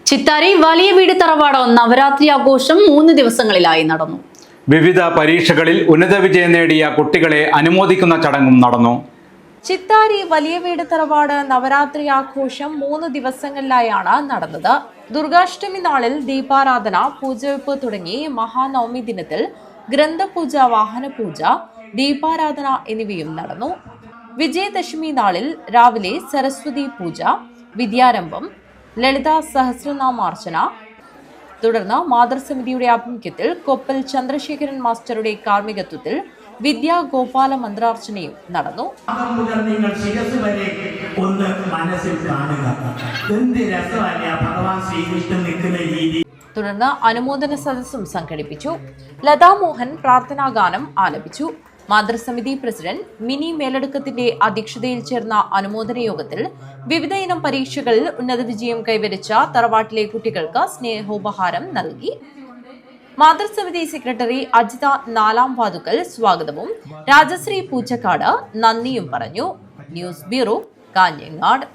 ചിത്താരി വലിയ വീട് തറവാട് നവരാത്രി ആഘോഷം 3 ദിവസങ്ങളിലായി നടന്നു. വിവിധ പരീക്ഷകളിൽ ഉന്നത വിജയം നേടിയ കുട്ടികളെ അനുമോദിക്കുന്ന ചടങ്ങും നടന്നു. ചിത്താരി വലിയ വീട് തറവാട് നവരാത്രി ആഘോഷം 3 ദിവസങ്ങളിലായാണ് നടന്നത്. ദുർഗാഷ്ടമി നാളിൽ ദീപാരാധന, പൂജവെപ്പ് തുടങ്ങി മഹാനവമി ദിനത്തിൽ ഗ്രന്ഥപൂജ, വാഹനപൂജ, ദീപാരാധന എന്നിവയും നടന്നു. വിജയദശമി നാളിൽ രാവിലെ സരസ്വതി പൂജ, വിദ്യാരംഭം, ലളിത സഹസ്രനാമാർച്ചന, തുടർന്ന് മാതൃസമിതിയുടെ ആഭിമുഖ്യത്തിൽ കൊപ്പൽ ചന്ദ്രശേഖരൻ മാസ്റ്ററുടെ കാർമ്മികത്വത്തിൽ വിദ്യാ ഗോപാല മന്ത്രാർച്ചനയും നടന്നു. തുടർന്ന് അനുമോദന സദസ്സും സംഘടിപ്പിച്ചു. ലതാമോഹൻ പ്രാർത്ഥനാഗാനം ആലപിച്ചു. മാതൃസമിതി പ്രസിഡന്റ് മിനി മേലടുക്കത്തിന്റെ അധ്യക്ഷതയിൽ ചേർന്ന അനുമോദന യോഗത്തിൽ വിവിധ ഇനം പരീക്ഷകളിൽ ഉന്നത വിജയം കൈവരിച്ച തറവാട്ടിലെ കുട്ടികൾക്ക് സ്നേഹോപഹാരം നൽകി. മാതൃസമിതി സെക്രട്ടറി അജിത നാലാം വാതുക്കൽ സ്വാഗതവും രാജശ്രീ പൂച്ചക്കാട് നന്ദിയും പറഞ്ഞു. News bureau, Kanhangad.